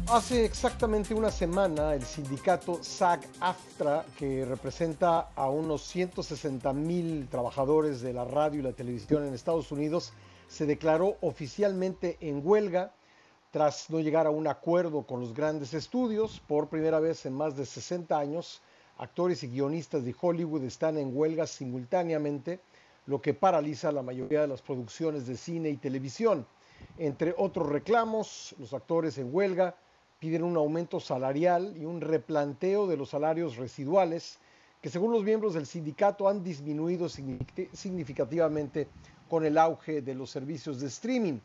Hace exactamente una semana, el sindicato SAG-AFTRA, que representa a unos 160,000 trabajadores de la radio y la televisión en Estados Unidos, se declaró oficialmente en huelga tras no llegar a un acuerdo con los grandes estudios. Por primera vez en más de 60 años, actores y guionistas de Hollywood están en huelga simultáneamente, lo que paraliza la mayoría de las producciones de cine y televisión. Entre otros reclamos, los actores en huelga piden un aumento salarial y un replanteo de los salarios residuales que, según los miembros del sindicato, han disminuido significativamente con el auge de los servicios de streaming.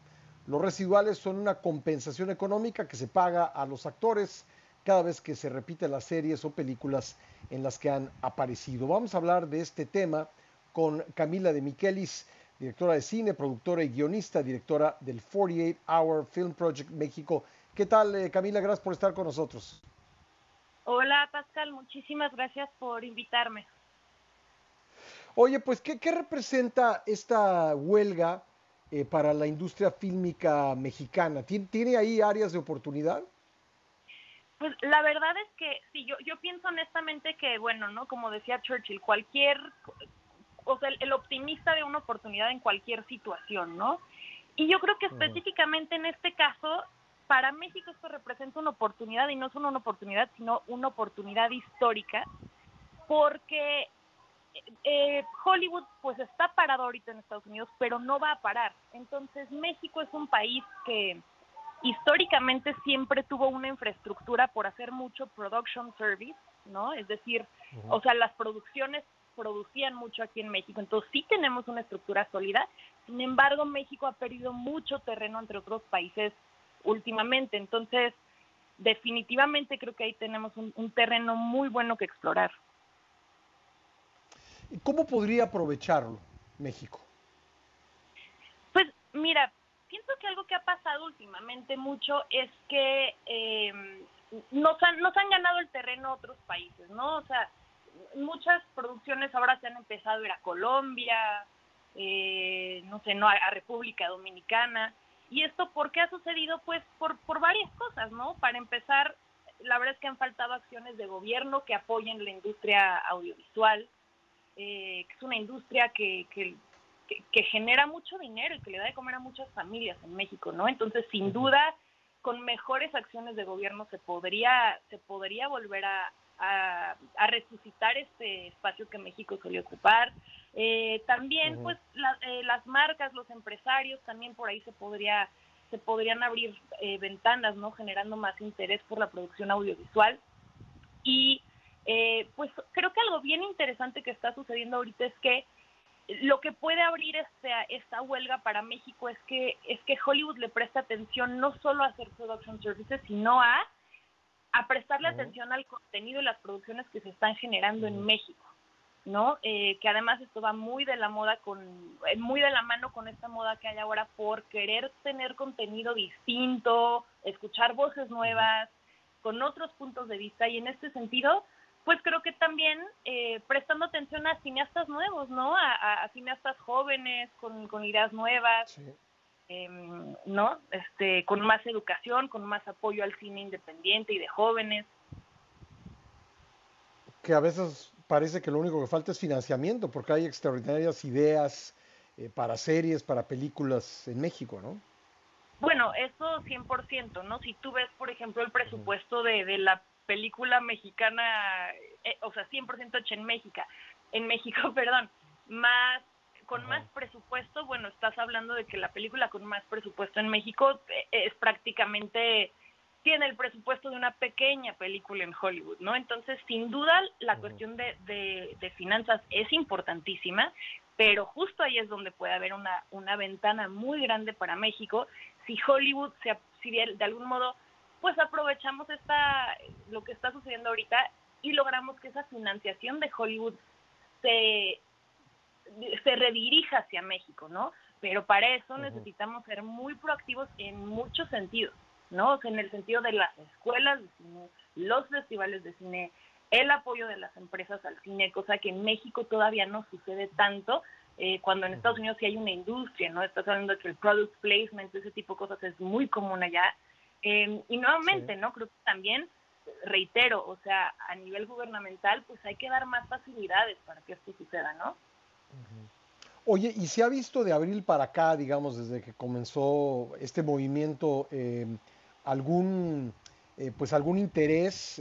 Los residuales son una compensación económica que se paga a los actores cada vez que se repiten las series o películas en las que han aparecido. Vamos a hablar de este tema con Camila de Michelis, directora de cine, productora y guionista, directora del 48 Hour Film Project México. ¿Qué tal, Camila? Gracias por estar con nosotros. Hola, Pascal, muchísimas gracias por invitarme. Oye, pues, ¿qué representa esta huelga para la industria fílmica mexicana? ¿Tiene ahí áreas de oportunidad? Pues la verdad es que sí, yo pienso honestamente que, bueno, ¿no? Como decía Churchill, o sea, el optimista ve una oportunidad en cualquier situación, ¿no? Y yo creo que específicamente en este caso, para México esto representa una oportunidad, y no solo una oportunidad, sino una oportunidad histórica, porque Hollywood pues está parado ahorita en Estados Unidos, pero no va a parar. Entonces México es un país que históricamente siempre tuvo una infraestructura por hacer mucho production service, ¿no? Es decir, o sea, las producciones producían mucho aquí en México, entonces sí tenemos una estructura sólida. Sin embargo, México ha perdido mucho terreno entre otros países últimamente, entonces definitivamente creo que ahí tenemos un terreno muy bueno que explorar. ¿Y cómo podría aprovecharlo México? Pues mira, pienso que algo que ha pasado últimamente mucho es que nos han ganado el terreno otros países, ¿no? O sea, muchas producciones ahora se han empezado a ir a Colombia, no sé, no, a República Dominicana. ¿Y esto por qué ha sucedido? Pues por varias cosas, ¿no? Para empezar, la verdad es que han faltado acciones de gobierno que apoyen la industria audiovisual, que es una industria que genera mucho dinero y que le da de comer a muchas familias en México, ¿no? Entonces, sin duda, con mejores acciones de gobierno se podría volver a resucitar este espacio que México solía ocupar. También, pues, las marcas, los empresarios, también por ahí se podrían abrir ventanas, ¿no? Generando más interés por la producción audiovisual. Y pues creo que algo bien interesante que está sucediendo ahorita es que lo que puede abrir esta huelga para México es que Hollywood le presta atención no solo a hacer production services, sino a prestarle atención al contenido y las producciones que se están generando en México, ¿no? Que además esto va muy de la muy de la mano con esta moda que hay ahora por querer tener contenido distinto, escuchar voces nuevas, con otros puntos de vista, y en este sentido pues creo que también prestando atención a cineastas nuevos, ¿no? A cineastas jóvenes con ideas nuevas, Sí. ¿no? Con más educación, con más apoyo al cine independiente y de jóvenes. Que a veces parece que lo único que falta es financiamiento, porque hay extraordinarias ideas para series, para películas en México, ¿no? Bueno, eso 100%, ¿no? Si tú ves, por ejemplo, el presupuesto de la película mexicana, o sea, 100% hecha en México, perdón, más con más presupuesto, bueno, estás hablando de que la película con más presupuesto en México es prácticamente, tiene el presupuesto de una pequeña película en Hollywood, ¿no? Entonces, sin duda, la cuestión de finanzas es importantísima, pero justo ahí es donde puede haber una ventana muy grande para México si Hollywood, si de algún modo, pues aprovechamos lo que está sucediendo ahorita y logramos que esa financiación de Hollywood se, se redirija hacia México, ¿no? Pero para eso necesitamos ser muy proactivos en muchos sentidos, ¿no? O sea, en el sentido de las escuelas de cine, los festivales de cine, el apoyo de las empresas al cine, cosa que en México todavía no sucede tanto, cuando en Estados Unidos sí hay una industria, ¿no? Estás hablando de que el product placement, ese tipo de cosas es muy común allá. Y nuevamente, ¿no? Creo que también, reitero, o sea, a nivel gubernamental, pues hay que dar más facilidades para que esto suceda, ¿no? Oye, ¿y se ha visto de abril para acá, digamos, desde que comenzó este movimiento, algún, pues algún interés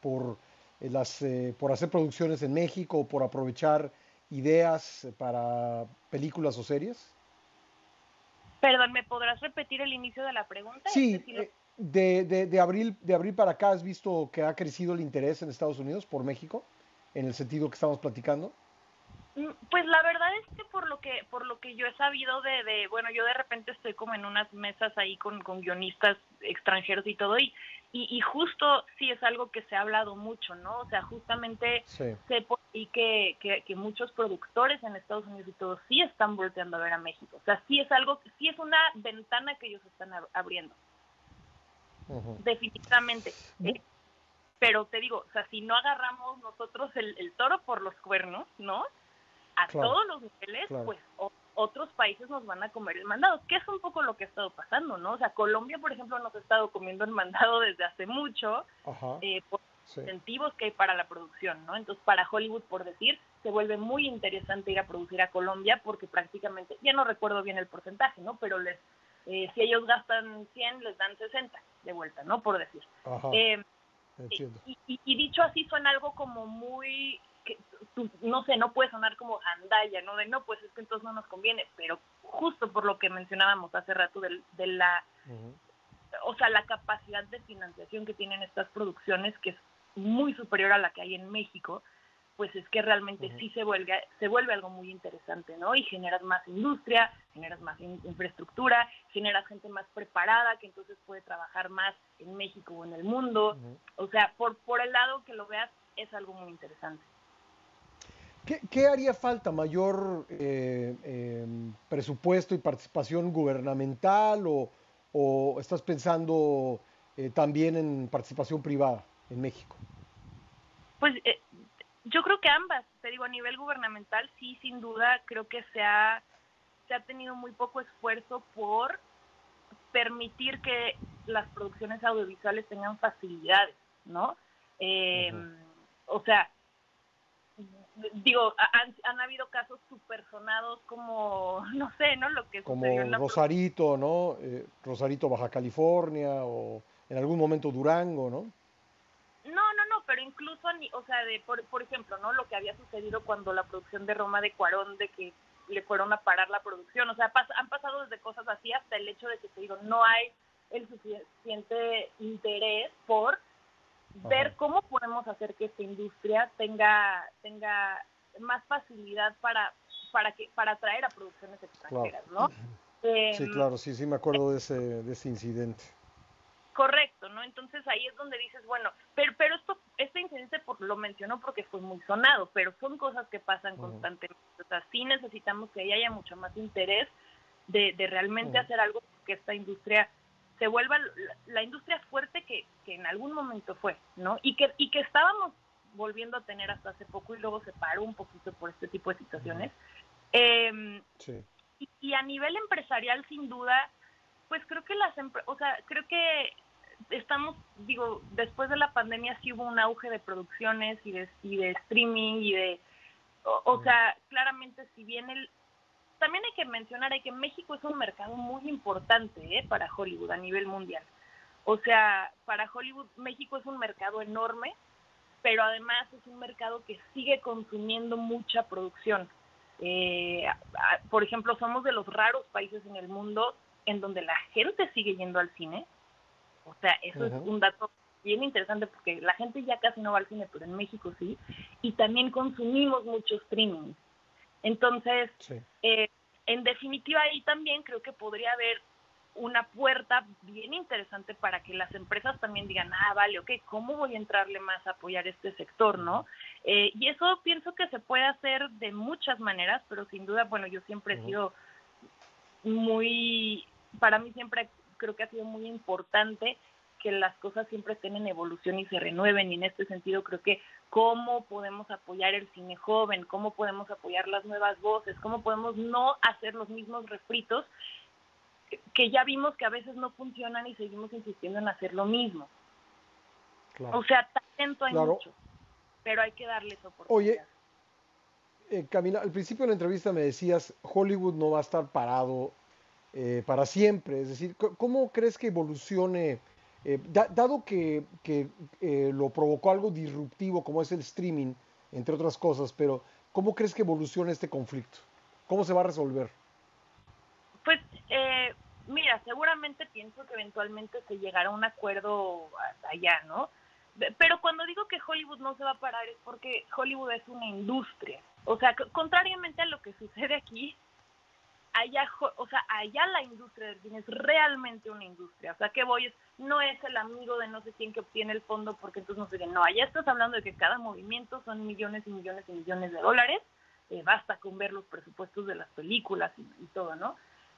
por hacer producciones en México o por aprovechar ideas para películas o series? Perdón, ¿me podrás repetir el inicio de la pregunta? Es que Sí, sí lo... de abril para acá has visto que ha crecido el interés en Estados Unidos por México, en el sentido que estamos platicando. Pues la verdad es que por lo que yo he sabido bueno, yo de repente estoy como en unas mesas ahí con guionistas extranjeros y todo, y justo sí es algo que se ha hablado mucho, ¿no? O sea, justamente Sí. sé por ahí que muchos productores en Estados Unidos y todo sí están volteando a ver a México. O sea, sí es algo, sí es una ventana que ellos están abriendo, Ujú. definitivamente. Bu- Pero te digo, o sea, si no agarramos nosotros el toro por los cuernos, ¿no? A Claro, todos los niveles, claro. pues otros países nos van a comer el mandado, que es un poco lo que ha estado pasando, ¿no? O sea, Colombia, por ejemplo, nos ha estado comiendo el mandado desde hace mucho, Ajá, por sí. incentivos que hay para la producción, ¿no? Entonces, para Hollywood, por decir, se vuelve muy interesante ir a producir a Colombia porque prácticamente, ya no recuerdo bien el porcentaje, ¿no? Pero si ellos gastan 100, les dan 60 de vuelta, ¿no? Por decir. Ajá, Eh, entiendo. y dicho así suena algo como muy, que, no sé, no puede sonar como gandalla, ¿no? De no, pues es que entonces no nos conviene, pero justo por lo que mencionábamos hace rato de la, Ujú, o sea, la capacidad de financiación que tienen estas producciones, que es muy superior a la que hay en México, pues es que realmente ujú. sí se vuelve algo muy interesante, ¿no? Y generas más industria, generas más infraestructura, generas gente más preparada que entonces puede trabajar más en México o en el mundo. Ujú. O sea, por el lado que lo veas, es algo muy interesante. ¿Qué haría falta? ¿Mayor presupuesto y participación gubernamental o estás pensando también en participación privada en México? Pues yo creo que ambas, te digo, a nivel gubernamental, sí, sin duda, creo que se ha tenido muy poco esfuerzo por permitir que las producciones audiovisuales tengan facilidades, ¿no? Eh, Ujú. o sea, digo, han habido casos súper sonados como, no sé, ¿no? Lo que sucedió en Como la... Rosarito, ¿no? Rosarito, Baja California o en algún momento Durango, ¿no? No, pero incluso, o sea, por ejemplo, ¿no? Lo que había sucedido cuando la producción de Roma de Cuarón, de que le fueron a parar la producción, o sea, han pasado desde cosas así hasta el hecho de que, te digo, no hay el suficiente interés por Ajá, ver cómo podemos hacer que esta industria tenga más facilidad para atraer a producciones claro. extranjeras, ¿no? Sí, Eh, claro, sí, sí me acuerdo de ese incidente. Correcto, ¿no? Entonces ahí es donde dices, bueno, pero este incidente lo mencionó porque fue muy sonado, pero son cosas que pasan Ujú, constantemente. O sea, sí necesitamos que ahí haya mucho más interés de realmente ujú, hacer algo que esta industria se vuelva la industria fuerte que en algún momento fue, ¿no? Y que estábamos volviendo a tener hasta hace poco y luego se paró un poquito por este tipo de ujú. situaciones. Eh, Sí, y a nivel empresarial, sin duda, pues creo que o sea, creo que estamos, digo, después de la pandemia sí hubo un auge de producciones y de streaming o ujú, sea, claramente si bien también hay que mencionar hay que México es un mercado muy importante, para Hollywood a nivel mundial. O sea, para Hollywood México es un mercado enorme, pero además es un mercado que sigue consumiendo mucha producción. Por ejemplo, somos de los raros países en el mundo en donde la gente sigue yendo al cine. O sea, eso es ujú. un dato bien interesante porque la gente ya casi no va al cine, pero en México sí. Y también consumimos mucho streaming. Entonces, Sí. eh, en definitiva, ahí también creo que podría haber una puerta bien interesante para que las empresas también digan, vale, ok, ¿cómo voy a entrarle más a apoyar este sector, no? Y eso pienso que se puede hacer de muchas maneras, pero sin duda, bueno, yo siempre he Ujú, sido muy, para mí siempre creo que ha sido muy importante que las cosas siempre estén en evolución y se renueven, y en este sentido creo que cómo podemos apoyar el cine joven, cómo podemos apoyar las nuevas voces, cómo podemos no hacer los mismos refritos que ya vimos que a veces no funcionan y seguimos insistiendo en hacer lo mismo. Claro. O sea, talento hay Claro. mucho, pero hay que darles Oye, oportunidad. Camila, al principio de la entrevista me decías, Hollywood no va a estar parado para siempre. Es decir, ¿cómo crees que evolucione, dado que lo provocó algo disruptivo como es el streaming, entre otras cosas, pero ¿cómo crees que evolucione este conflicto? ¿Cómo se va a resolver? Pues, mira, seguramente pienso que eventualmente se llegará a un acuerdo allá, ¿no? Pero cuando digo que Hollywood no se va a parar es porque Hollywood es una industria. O sea, contrariamente a lo que sucede aquí, allá, o sea, allá la industria del cine es realmente una industria. O sea, que voy, no es el amigo de no sé quién que obtiene el fondo porque entonces no sé qué. No, allá estás hablando de que cada movimiento son millones y millones y millones de dólares. Basta con ver los presupuestos de las películas y todo, ¿no?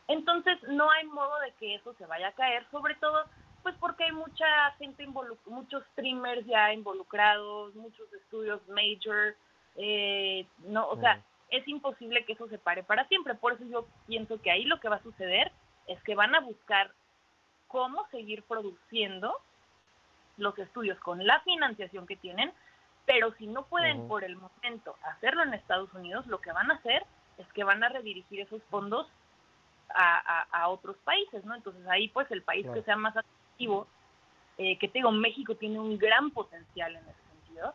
Entonces no hay modo de que eso se vaya a caer, sobre todo pues porque hay mucha gente muchos streamers ya involucrados, muchos estudios major, no, o sea, es imposible que eso se pare para siempre. Por eso yo pienso que ahí lo que va a suceder es que van a buscar cómo seguir produciendo los estudios con la financiación que tienen, pero si no pueden por el momento hacerlo en Estados Unidos, lo que van a hacer es que van a redirigir esos fondos a otros países, ¿no? Entonces ahí pues el país que sea más atractivo, que te digo, México tiene un gran potencial en ese sentido,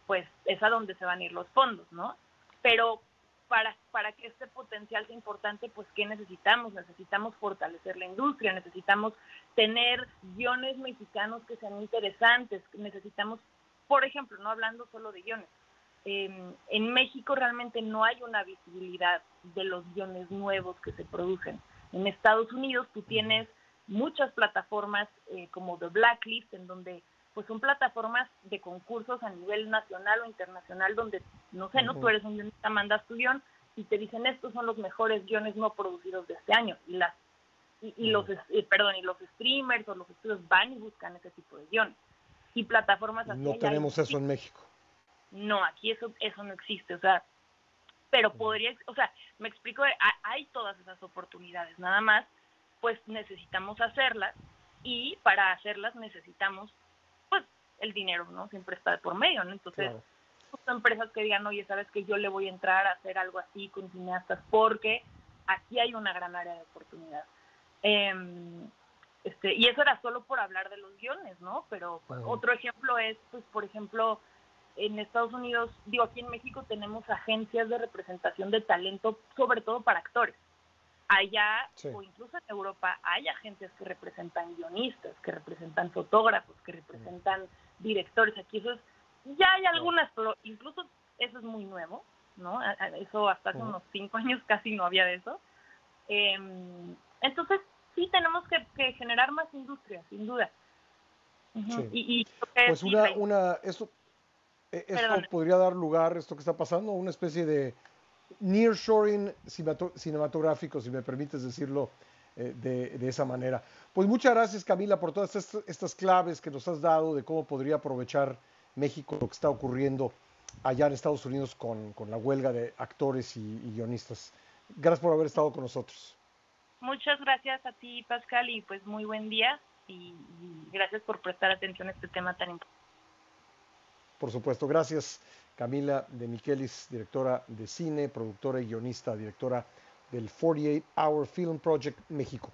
pues es a donde se van a ir los fondos, ¿no? Pero para que este potencial sea importante, pues ¿qué necesitamos? Necesitamos fortalecer la industria, necesitamos tener guiones mexicanos que sean interesantes, necesitamos, por ejemplo, no hablando solo de guiones, en México realmente no hay una visibilidad de los guiones nuevos que se producen. En Estados Unidos tú tienes muchas plataformas como The Blacklist, en donde pues son plataformas de concursos a nivel nacional o internacional donde, no sé, ¿no? Tú eres un guionista, mandas tu guión y te dicen estos son los mejores guiones no producidos de este año. Y los streamers o los estudios van y buscan ese tipo de guiones. Y plataformas así No allá hay. tenemos eso en México. No, aquí eso no existe, o sea, pero podría, o sea, me explico, hay todas esas oportunidades, nada más, pues necesitamos hacerlas y para hacerlas necesitamos, pues, el dinero, ¿no? Siempre está de por medio, ¿no? Entonces, Claro. son empresas que digan, oye, ¿sabes que yo le voy a entrar a hacer algo así con cineastas? Porque aquí hay una gran área de oportunidad. Y eso era solo por hablar de los guiones, ¿no? Pero otro ejemplo es, pues, por ejemplo, en Estados Unidos, digo, aquí en México tenemos agencias de representación de talento, sobre todo para actores. Allá, o incluso en Europa, hay agencias que representan guionistas, que representan fotógrafos, que representan directores. Aquí eso es, ya hay algunas, pero incluso eso es muy nuevo, ¿no? Eso hasta hace unos 5 años casi no había de eso. Entonces, sí tenemos que generar más industria, sin duda. Sí. Y Pues sí, esto podría dar lugar, esto que está pasando, a una especie de nearshoring cinematográfico, si me permites decirlo de esa manera. Pues muchas gracias, Camila, por todas estas claves que nos has dado de cómo podría aprovechar México lo que está ocurriendo allá en Estados Unidos con la huelga de actores y guionistas. Gracias por haber estado con nosotros. Muchas gracias a ti, Pascal, y pues muy buen día y gracias por prestar atención a este tema tan importante. Por supuesto, gracias Camila de Michelis, directora de cine, productora y guionista, directora del 48 Hour Film Project México.